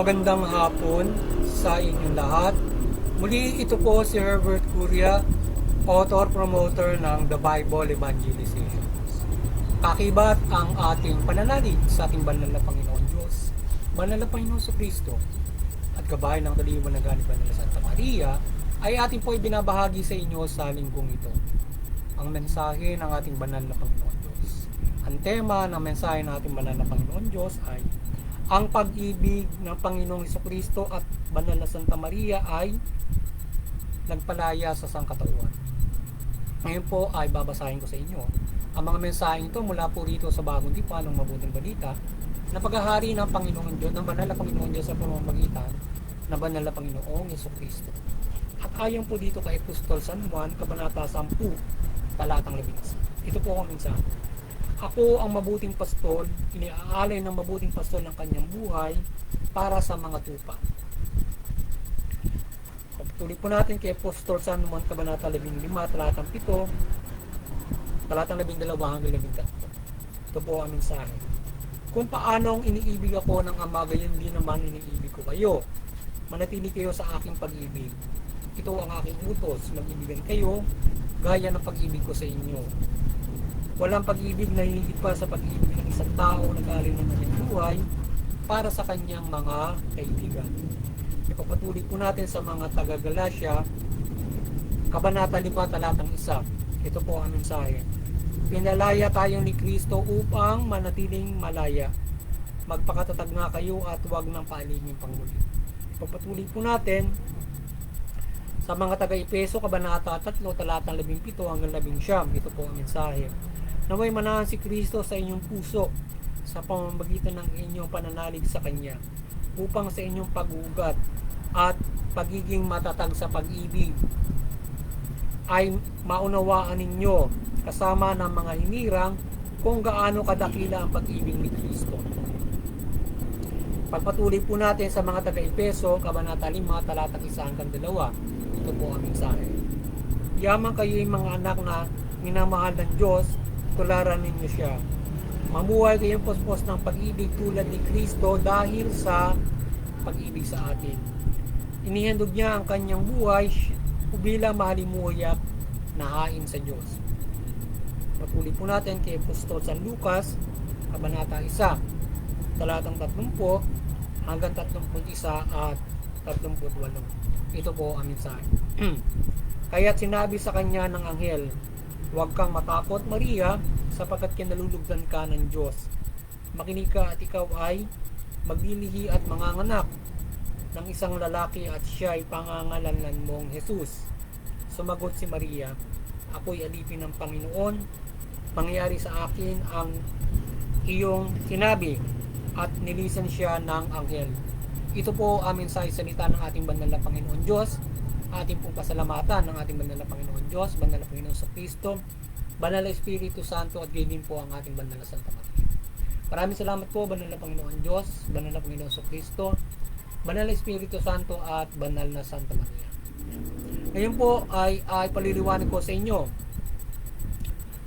Magandang hapon sa inyong lahat. Muli ito po si Herbert Curia, author-promoter ng The Bible Evangelization. Kakibat ang ating pananalig sa ating banal na Panginoon Diyos, banal na Panginoon sa Kristo, at gabay ng kaliwan na ganit banal na Santa Maria, ay ating po ibinabahagi sa inyo sa linggong ito. Ang mensahe ng ating banal na Panginoon Diyos. Ang tema ng mensahe ng ating banal na Panginoon Diyos ay ang pag-ibig ng Panginoong Jesucristo at banal na Santa Maria ay nagpalaya sa sangkatauhan. Ngayon po ay babasahin ko sa inyo ang mga mensaheng ito mula po rito sa Bagong Tipan ng Mabuting Balita na paghahari ng Panginoon Diyos, ng banal na Panginoon Diyos sa pamamagitan ng banal na Panginoong Jesucristo. At ayon po dito kay Apostol San Juan, Kabanata 10, talatang 11. Ito po ang mensahe. Ako ang mabuting pastol, iniaalay ng mabuting pastol ng kanyang buhay para sa mga tupa. Pagtuloy po natin kay Apostol San Juan, Kabanata 15, talatang 7, talatang 12 hanggang 13. Ito po ang mensahe. Kung paanong iniibig ako ng Ama, gayon din naman iniibig ko kayo. Manatili kayo sa aking pag-ibig. Ito ang aking utos, mag-ibigan kayo gaya ng pag-ibig ko sa inyo. Walang pag-ibig na higit pa sa pag-ibig ng isang tao na galing ng kanyang buhay para sa kanyang mga kaibigan. Ipapatuloy po natin sa mga taga-Galacia, Kabanata 5, talatang 1. Ito po ang mensahe. Pinalaya tayo ni Kristo upang manatiling malaya. Magpakatatag nga kayo at huwag nang paalingin pangmuli. Ipapatuloy po natin sa mga taga-Epeso, Kabanata 3, talatang 17 hanggang 19. Ito po ang mensahe. Naway manahan si Kristo sa inyong puso sa pamamagitan ng inyong pananalig sa Kanya upang sa inyong pag-ugat at pagiging matatag sa pag-ibig ay maunawaan ninyo kasama ng mga hinirang kung gaano kadakila ang pag-ibig ni Kristo. Pagpatuloy po natin sa mga taga-Epeso, Kabanata 5, talatang 1 hanggang 2. Ito po ang mensahe. Yaman kayo'y mga anak na minamahal ng Diyos, tularan ninyo siya. Mamuhay kayong pospos ng pag-ibig tulad ni Kristo dahil sa pag-ibig sa atin. Inihandog niya ang kanyang buhay bilang mahalimuyak na hain sa Diyos. Patuloy po natin kay Apostol San Lucas, Kabanata 1, talatang 30 hanggang 31 at 38. Ito po ang mensahe. Kaya't sinabi sa kanya ng anghel, huwag kang matakot, Maria, sapagkat kinalulugdan ka ng Diyos. Makinig ka at ikaw ay maglilihi at manganganak ng isang lalaki at siya ay pangangalanan mong Jesus. Sumagot si Maria, ako'y alipin ng Panginoon, mangyari sa akin ang iyong sinabi, at nilisan siya ng anghel. Ito po ang mensahe salita ng ating banal na Panginoon Diyos. Ating pong pasalamatan ng ating banal na Panginoon Diyos, banal na Panginoon sa Kristo, banal na Espiritu Santo, at gayon din po ang ating banal na Santa Maria. Maraming salamat po, banal na Panginoon Diyos, banal na Panginoon sa Kristo, banal na Espiritu Santo, at banal na Santa Maria. Ngayon po ay paliliwanag ko sa inyo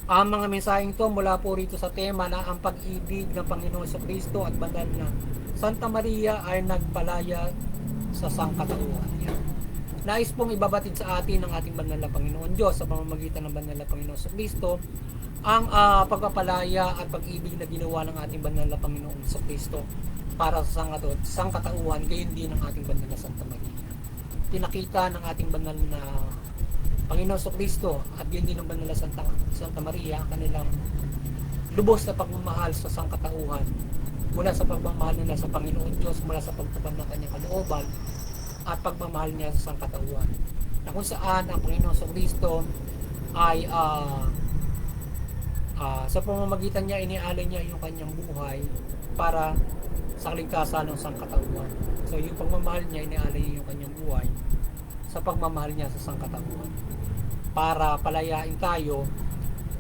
ang mga mensaheng ito mula po rito sa tema na ang pag-ibig ng Panginoon sa Kristo at banal na Santa Maria ay nagpalaya sa sangkatauhan niya. Nais pong ibabatid sa atin ng ating banal na Panginoon Diyos sa pamamagitan ng banal na Panginoon sa Kristo ang pagpapalaya at pag-ibig na ginawa ng ating banal na Panginoon sa Kristo para sa sangkatauhan, gayon din ng ating banal na Santa Maria. Pinakita ng ating banal na Panginoon sa Kristo at gayon din ng banal na Santa Maria ang kanilang lubos na pagmamahal sa sangkatauhan mula sa pagmamahal nila sa Panginoon Diyos, mula sa pagtupad ng kanyang kalooban at pagmamahal niya sa sangkatauhan, na kung saan ang Panginoon sa Kristo ay sa pamamagitan niya inialay niya yung kanyang buhay para sa kaligtasan ng sangkatauhan. So yung pagmamahal niya, inialay niya yung kanyang buhay sa pagmamahal niya sa sangkatauhan para palayain tayo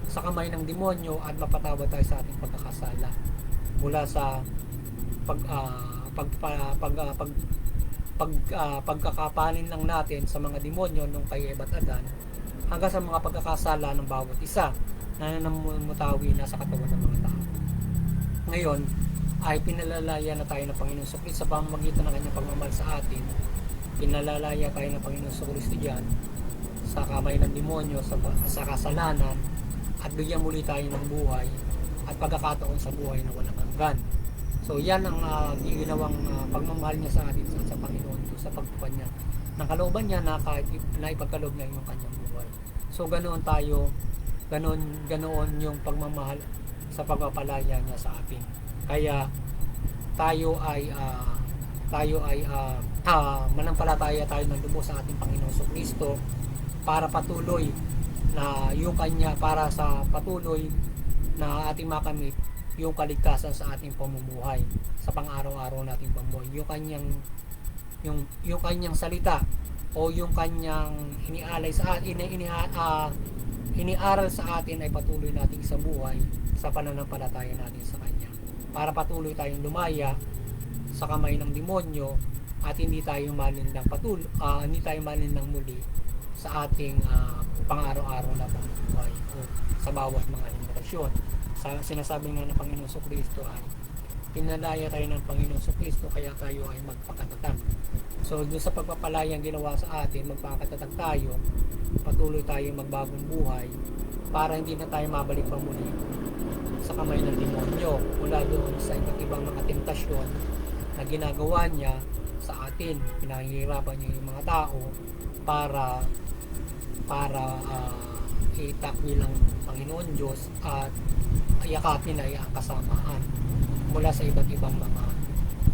sa kamay ng demonyo at mapatawad tayo sa ating pagkakasala mula sa pagkakapanin lang natin sa mga demonyo nung kay Eva at Adan hanggang sa mga pagkakasala ng bawat isa na namumutawi na sa katawan ng mga tao. Ngayon, ay pinalalaya na tayo ng Panginoon sa Kristo sa pamamagitan ng kanyang pagmamahal sa atin. Pinalalaya tayo ng Panginoon sa Kristo diyan sa kamay ng demonyo, sa kasalanan, at bigyan muli tayo ng buhay at pagkakataon sa buhay na walang hanggan. So yan ang ginawang pagmamahal niya sa atin sa Panginoon sa pagtupad niya ng kalooban niya na kahit na ipagkaloob niya yung kanyang buhay. So ganoon tayo, ganoon yung pagmamahal sa pagpapalaya niya sa atin. Kaya tayo ay manampalataya tayo ng lubos sa ating Panginoon Kristo para patuloy na yung kanya, para sa patuloy na ating makamit yung kaligtasan sa ating pamumuhay, sa pang-araw-araw nating pamumuhay. Yung kanyang salita o yung kanyang inialay sa atin, iniaral sa atin ay patuloy nating sa buhay sa pananampalataya natin sa kanya, para patuloy tayong lumaya sa kamay ng demonyo at hindi tayo malinlang muli sa ating pang-araw-araw na pamumuhay o sa bawat mga henerasyon. Sinasabi nga ng Panginoon Kristo ay pinalaya tayo ng Panginoon Kristo, kaya tayo ay magpakatatag. So doon sa pagpapalayang ginawa sa atin, magpakatatag tayo, patuloy tayo magbagong buhay para hindi na tayo mabalik pa muli sa kamay ng demonyo mula doon sa iba't ibang mga tentasyon na ginagawa niya sa atin. Pinahihirapan niya yung mga tao para itakwil ng Panginoon Diyos at yakapin ay ang kasamaan mula sa iba't ibang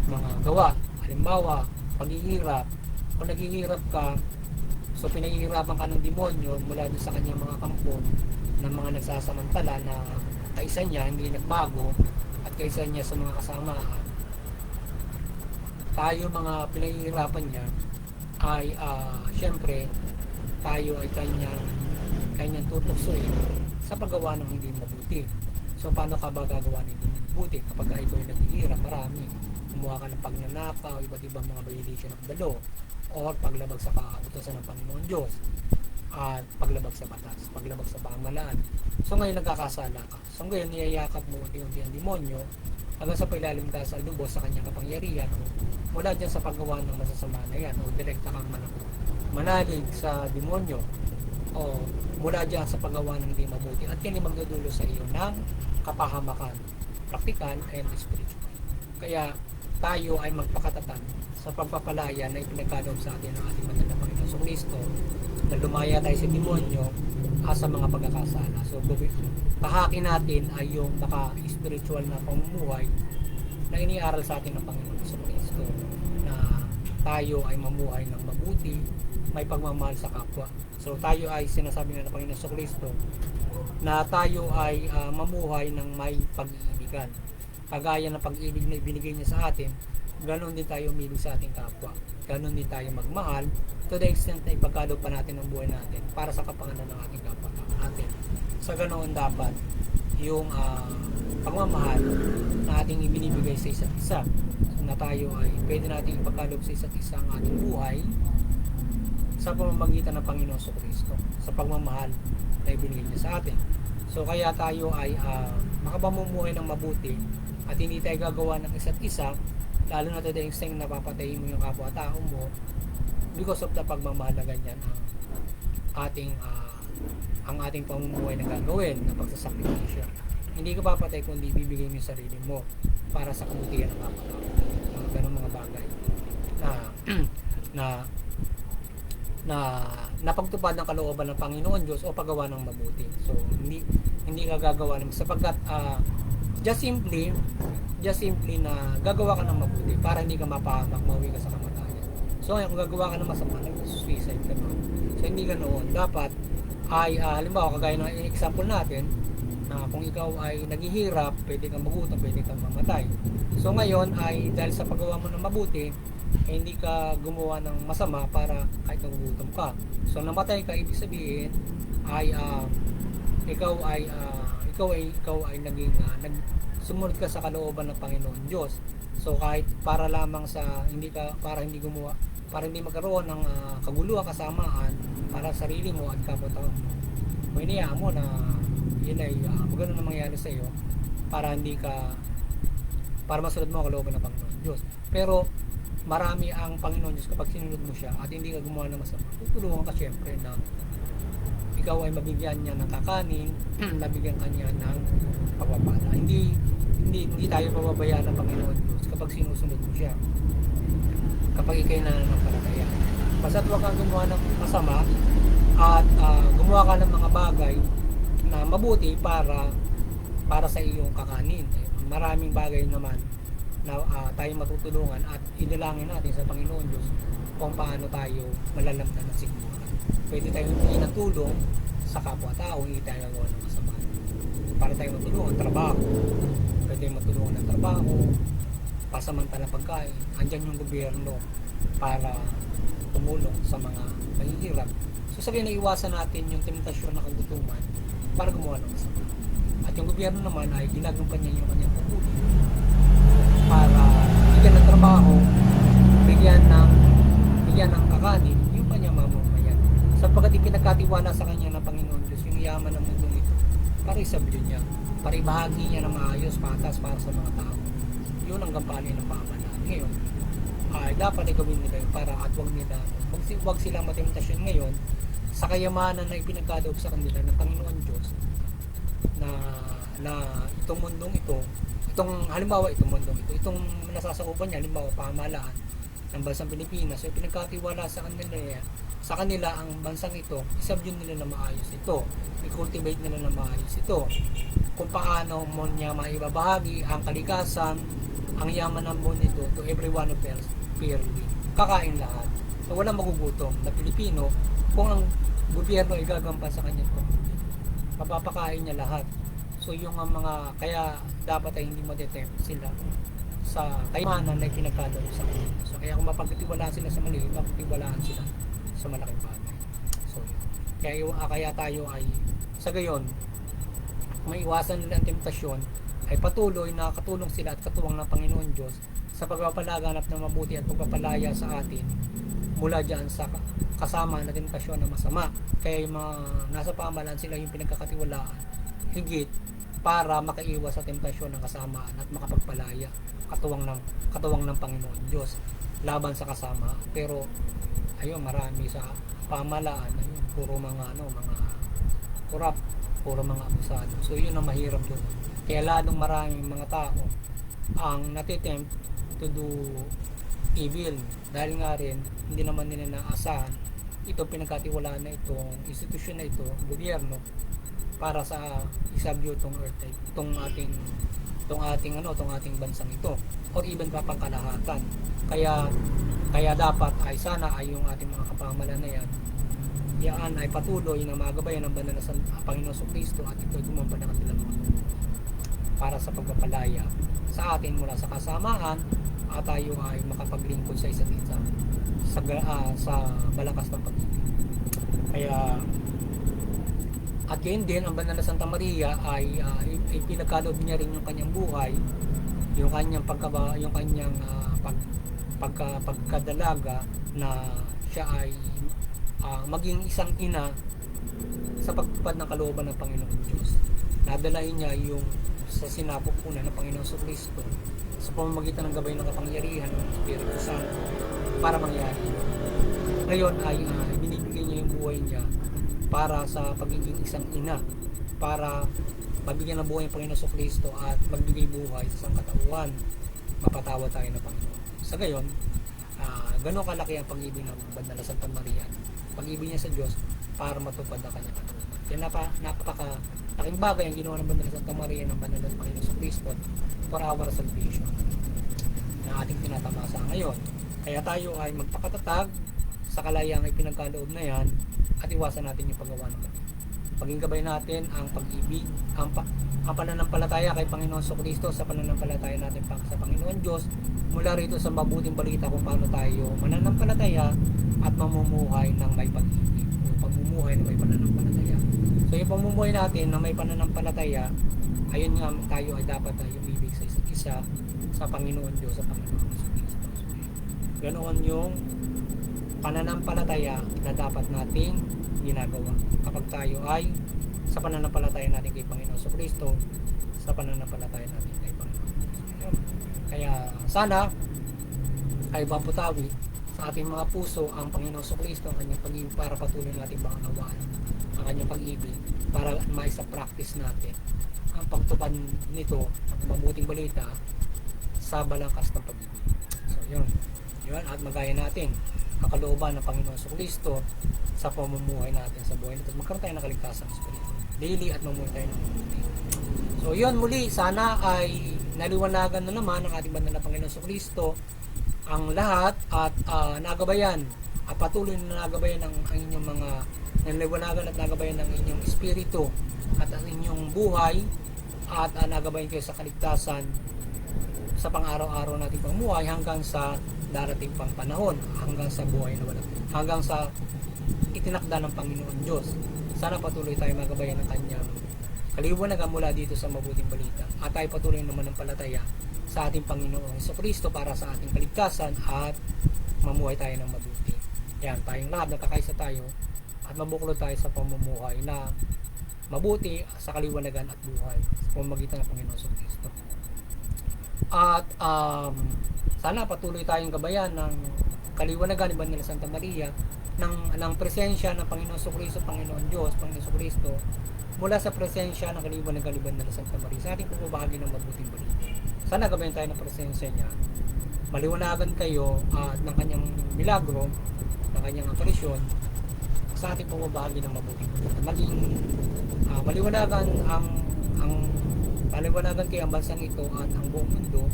mga gawa. Halimbawa, paghihirap. Kung naghihirap ka, so pinahihirapan ka ng demonyo mula doon sa kanyang mga kampo ng mga nagsasamantala na kaisa niya hindi nagbago at kaisa niya sa mga kasamaan. Tayo mga pinahihirapan niya ay syempre tayo ay kanyang tutuksoin sa paggawa ng hindi mabuti. So paano ka ba gagawa ng hindi mabuti kapag ikaw ay naghihirap? Marami. Kumuha ka ng pagnanakaw, iba't ibang mga violation of the law, or paglabag sa kautusan ng Panginoon Diyos, at paglabag sa batas, paglabag sa pamahalaan. So ngayon nagkakasala ka. So ngayon niyayakap mo unti-unti ang demonyo hanggang sa pailalim ka sa lubos sa kanyang kapangyarihan, mula dyan sa paggawa ng masasama na yan, o direkta kang manalig sa demonyo, o mula dyan sa paggawa ng hindi mabuti, at yan ay magdudulo sa iyo ng kapahamakan, praktikal and spiritual. Kaya tayo ay magpakatatag sa pagpapalaya na ipinagkaloob sa atin ng ating banal na Panginoon Kristo, na lumaya tayo sa demonyo sa mga pagkakasala. So pahakin natin ay yung spiritual na pamumuhay na iniaral sa atin ng Panginoon Kristo, na tayo ay mamuhay ng mabuti, may pagmamahal sa kapwa. So tayo ay sinasabi na ng Panginoon Kristo na tayo ay mamuhay ng may pag-iibigan. Kagaya ng pag-ibig na ibinigay niya sa atin, ganoon din tayo umilig sa ating kapwa. Ganoon din tayo magmahal to the extent na ipagkaloob pa natin ang buhay natin para sa kapakanan ng ating kapwa natin. Sa ganoon dapat yung pagmamahal na ating ibinibigay sa isa't isa. So na tayo ay pwede natin ipagkaloob sa isa't isa ang ating buhay sa pamamagitan ng Panginoon Kristo, sa pagmamahal na ibinigay niya sa atin. So kaya tayo ay makapamumuhay ng mabuti at hindi tayo gagawa ng isa't isa, lalo na to the extent na papatayin mo yung kapwa-tao mo because of the pagmamahal na ganyan ang ating pamumuhay na gagawin na pagsasakripisyo. Hindi ka papatay kundi bibigay mo yung sarili mo para sa kabutihan ng kapwa-tao. Ganun mga bagay na napagtupad ng kalooban ng Panginoon Diyos o paggawa ng mabuti. So hindi ka gagawa ng sapagkat just simply na gagawa ka ng mabuti para hindi ka mapahamak, mauwi ka sa kamatayan. So kung gagawa ka ng masama, nag-suicide ka naman. So hindi ganoon. Dapat ay halimbawa kagaya ng example natin na kung ikaw ay naghihirap, pwede kang magutom, pwede kang mamatay. So ngayon ay dahil sa paggawa mo ng mabuti, hindi ka gumawa ng masama para kahit nagugutom ka. So namatay ka, ibig sabihin ay ikaw ay naging sumunod ka sa kalooban ng Panginoon Diyos. So kahit para lamang sa para hindi magkaroon ng kaguluhan, kasamaan para sa sarili mo at kapwa-tao mo. Kung iniyaan mo na yun ay maganda na mangyari sa iyo para para masunod mo ang kalooban ng Panginoon Diyos. Pero marami ang Panginoon Diyos kapag sinunod mo siya at hindi ka gumawa ng masama, tutulungan ka syempre na ikaw ay mabigyan niya ng kakanin, nabigyan ka niya ng pagpapala. Hindi tayo pababayaan ng Panginoon Diyos kapag sinusunod mo siya. Kapag ikay nananampalataya. Basta't huwag kang gumawa ng masama at gumawa ka ng mga bagay na mabuti para sa iyong kakanin. Maraming bagay naman na tayo matutulungan at idalangin natin sa Panginoon Diyos kung paano tayo malalamnan ng sigmuran. Pwede tayong hindi ng tulong sa kapwa-tao, hindi tayo nagawa ng masama. Para tayo matulungan, trabaho. Pwede matulungan ng trabaho, pasamantalang pagkain. Andyan yung gobyerno para tumulong sa mga mahihirap. So sabihin na iwasan natin yung temptasyon na kagutuman para gumawa ng masama. At yung gobyerno naman ay ginagampanan niya yung kanyang pagpuli para bigyan ng trabaho, bigyan ng kakanin yung kanyang mamamayan. Sapagkat ipinagkatiwala sa kanya ng Panginoon Diyos yung yaman ng mundong ito para isabli niya, para ibahagi niya ng maayos, patas para sa mga tao. Yun ang gampanin ng pamahalaan. Ngayon, ay dapat ay gawin nila yun para at wag silang matemptasyon ngayon sa kayamanan na ipinagkaloob sa kanila ng Panginoon Diyos na itong mundong ito, halimbawa itong mundong ito, itong nasasakupan niya, halimbawa pamahalaan ng bansang Pilipinas, so pinagkatiwala sa kanila ang bansang ito, isabyon nila na maayos ito, i-cultivate nila na maayos ito, kung paano mo niya maibabahagi ang kalikasan, ang yaman ng mundo ito to everyone of us fairly. Kakain lahat. So walang magugutom na Pilipino kung ang gobyerno ay gagampan sa kanya ito. Mapapakain niya lahat. So yung mga kaya dapat ay hindi matetempt sila sa kayamanan na pinagkaloob sa kanila. So kaya kung mapagtitiwalaan sila sa mali, mapagtitiwalaan sila sa malaking bagay. So kaya tayo ay sa gayon maiwasan nila ang temptasyon ay patuloy na katulong sila at katuwang ng Panginoon Diyos sa pagpapalaganap ng mabuti at pagpapalaya sa atin mula dyan sa kasama na temptasyon na masama. Kaya yung mga nasa pamahalaan sila yung pinagkakatiwalaan higit para makaiwas sa temptasyon ng kasamaan at makapagpalaya katuwang ng Panginoon Diyos laban sa kasama. Pero ayun, marami sa pamahalaan ayun, puro mga korap, puro mga abusado. So yun ang mahirap doon. Kaya lalong maraming mga tao ang natitempt to do evil dahil nga rin hindi naman nila naasahan ito pinagkatiwalaan na itong institusyon na ito, gobyerno, para sa isabyo itong earth type, itong ating bansang ito, or even pa pangkalahatan. Kaya dapat ay sana ay yung ating mga kapamahalaan na yan ay patuloy na magabayan ng banal na Panginoon Kristo at ito ay gumampan ng kanilang mga para sa pagpapalaya sa atin mula sa kasamaan at tayo ay makapaglingkod sa isa't isa sa malakas ng pag-ibig. Kaya at gayon din ang banal na Santa Maria ay pinagkaloob niya rin yung kanyang buhay, yung kanyang pagkadalaga na siya ay maging isang ina sa pagtupad ng kalooban ng Panginoon Diyos. Nadalain niya yung sa sinapupunan ng Panginoon Kristo sa pamamagitan ng gabay ng kapangyarihan ng Espiritu Santo para mangyari yun. Ngayon ay binibigay niya yung buhay niya para sa pagiging isang ina, para mabigyan ng buhay ng Panginoon Kristo at magbigay buhay sa sangkatauhan, mapatawa tayo ng Panginoon. Sa gayon, gano'ng kalaki ang pag-ibig ng banal na Santa Maria, pag-ibig niya sa Diyos para matupad ang kanyang katulad. Kaya napakalaking bagay ang ginawa ng banal na Santa Maria ng banal na Panginoon Kristo for our salvation na ating tinatamasa ngayon. Kaya tayo ay magpakatatag sa kalayaang ipinagkaloob na yan at iwasan natin yung paggawa ng mali. Paging gabay natin ang pag-ibig, ang pananampalataya kay Panginoon Kristo, sa pananampalataya natin sa Panginoon Diyos, mula rito sa mabuting balita kung paano tayo mananampalataya at mamumuhay ng may pag-ibig o pamumuhay ng may pananampalataya. So yung pamumuhay natin na may pananampalataya, ayun nga tayo ay dapat ay umibig sa isa't isa sa Panginoon Diyos, sa Panginoon Kristo. Ganoon yung pananampalataya na dapat nating ginagawa kapag tayo ay sa pananampalataya natin kay Panginoon Kristo, sa pananampalataya natin kay Panginoon. Kaya sana ay maputawi sa ating mga puso ang Panginoon Kristo, ang kanyang pag-ibig, para patuloy natin maunawaan ang kanyang pag-ibig, para maisa practice natin ang pagtupad nito, ang mabuting balita sa balangkas ng pag-ibig. So yun at magaya natin ang kalooban ng Panginoon Kristo sa pamumuhay natin sa buhay nito, magkaroon tayo ng kaligtasan sa Espiritu daily at mamuhay tayo ng mabuti. So yun, muli sana ay naliwanagan na naman ng ating banal na Panginoon Kristo ang lahat at nagabayan at patuloy na nagabayan ang inyong mga naliwanagan at nagabayan ng inyong espiritu at ang inyong buhay at nagabayan kayo sa kaligtasan sa pang-araw-araw nating pamumuhay hanggang sa darating pang panahon, hanggang sa buhay na wala, hanggang sa itinakda ng Panginoon Diyos. Sana patuloy tayo magabayan ng kanyang kaliwanagan mula dito sa mabuting balita at tayo patuloy naman ng palataya sa ating Panginoong Kristo para sa ating kaligtasan at mamuhay tayo ng mabuti. Yan, tayong lahat nakakaisa tayo at mabuklod tayo sa pamumuhay na mabuti sa kaliwanagan at buhay sa pamamagitan ng Panginoong Kristo. At sana patuloy tayong gabayan ng kaliwanagan ni Banal Santa Maria ng presensya ng Panginoon Kristo, Panginoon Diyos, Panginoon Kristo, mula sa presensya ng kaliwanagan ni Banal Santa Maria sa ating pamamahagi ng mabuting balita. Sana gabayan tayo ng presensya niya, maliwanagan kayo ng kanyang milagro, ng kanyang aparisyon sa ating pamamahagi ng mabuting balita. Maging maliwanagan paliwanagan kayo ang bansang ito at ang buong mundo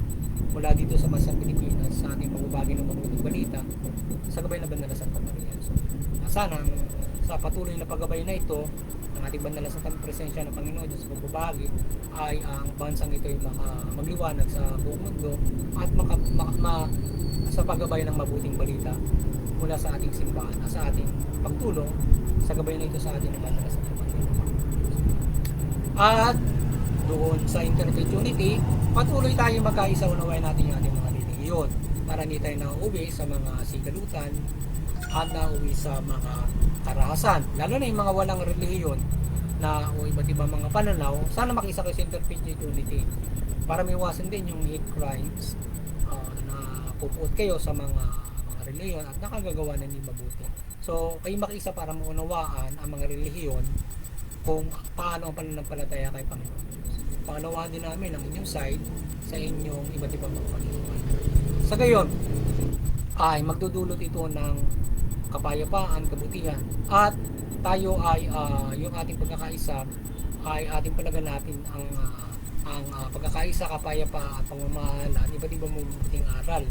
mula dito sa bansang Pilipinas sa ating pagbabagi ng mabuting balita sa gabay na Banal na Santa Maria. So, sana sa patuloy na paggabay na ito ng ating Banal na Santa Presensya ng Panginoon Diyos sa pagbabagi ay ang bansang ito ay magliwanag sa buong mundo at sa paggabay ng mabuting balita mula sa ating simbahan at sa ating pagtulong sa gabay na ito sa ating Banal na Santa Maria. At doon sa Interfaith Unity, patuloy tayo magkaisa, unawain natin yung ating mga relihiyon para hindi tayo nauuwi sa mga sigalutan at nauuwi sa mga karahasan. Lalo na yung mga walang relihiyon na o iba't ibang mga pananaw, sana makisa kayo sa Interfaith Unity para maiwasan din yung hate crimes na pupuot kayo sa mga relihiyon at nakagagawa na hindi mabuti. So, kayo makisa para maunawaan ang mga relihiyon kung paano ang pananampalataya kay Panginoon. Paunawaan din namin ang inyong side sa inyong iba't ibang mga paniniwala. Sa gayon, ay magdudulot ito ng kapayapaan, kabutihan, at tayo ay yung ating pagkakaisa ay ating palaganapin ang pagkakaisa, kapayapaan, pamamahalan, iba't ibang mabuting aral,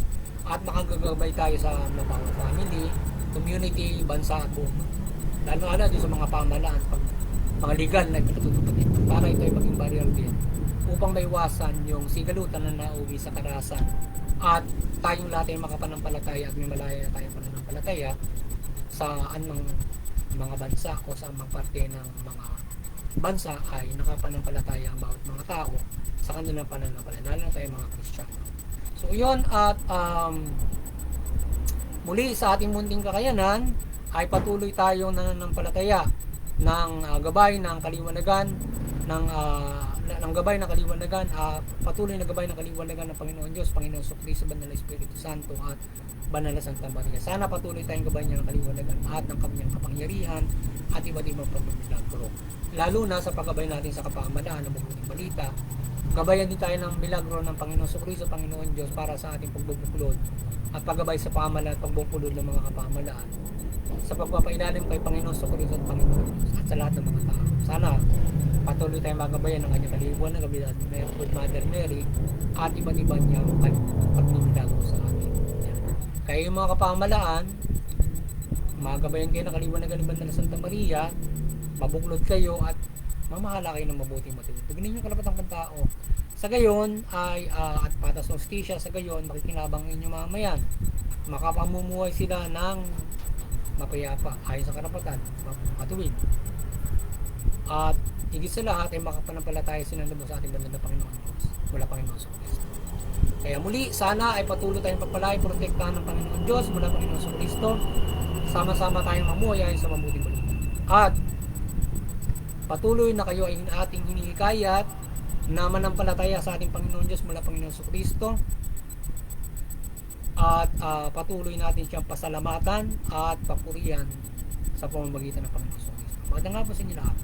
at makagagabay tayo sa mga family, community, bansa at buong mundo. Lalo din sa mga pamahalaan, mga legal na ipinatutupad ito para ito ay maging barrier din upang maiwasan yung sigalutan na nauwi sa karahasan at tayong lahat ay makapanampalataya at may malaya tayong pananampalataya sa anong mga bansa o sa mga parte ng mga bansa ay nakapanampalataya ang bawat mga tao sa kanilang pananampalataya, lalo na tayong mga Kristiyano. So yun, at muli sa ating munting kakayanan ay patuloy tayong nananampalataya ng gabay ng kaliwanagan ng gabay ng kaliwanagan, patuloy na gabay ng kaliwanagan ng Panginoon Diyos, Panginoon Kristo, Banal na Espiritu Santo at Banal na Santa Maria. Sana patuloy tayong gabay niya ng kaliwanagan at ng kanyang kapangyarihan at iba't ibang pagmamilagro. Lalo na sa paggabay natin sa kapamalaan ng mabuting balita, gabayan din tayo ng milagro ng Panginoon Kristo, Panginoon Diyos para sa ating pagbubuklod at paggabay sa pamahalaan at pagbubuklod ng mga kapamalaan sa pagpapailalim kay Panginoon Kristo at Panginoon Diyos at sa lahat ng mga tao. Sana patuloy tayong magabayan ng kanyang kaliwanagan ng gabi at Good Mother Mary at iba't iba niyang pagmimilagro sa atin. Kaya yung mga kapamalaan, magabayan kayo ng kaliwanagan ng Banal na Santa Maria, mabuklod kayo at mamahala kayo ng mabuting matulog. Tugnin yung kalapatang pantao. Sa gayon ay at patas ng hostisya, sa gayon makikinabang inyong mamayan. Makapamumuhay sila ng mapayapa ayon sa karapatan, matuwid. At higit sa lahat ay makapanampalataya sinunod sa ating banal na Panginoon Diyos mula Panginoon sa Kristo. Kaya muli, sana ay patuloy tayong pagpalay, protektahan ng Panginoon Diyos mula Panginoon sa Kristo. Sama-sama tayong mamuhay ayon sa mabuting balita. At patuloy na kayo ay ating hinihikayat na manampalataya sa ating Panginoon Diyos mula Panginoon sa Kristo at patuloy natin siyang pasalamatan at papurihan sa pamamagitan ng Panginoon. Magandang hapon sa inyo lahat.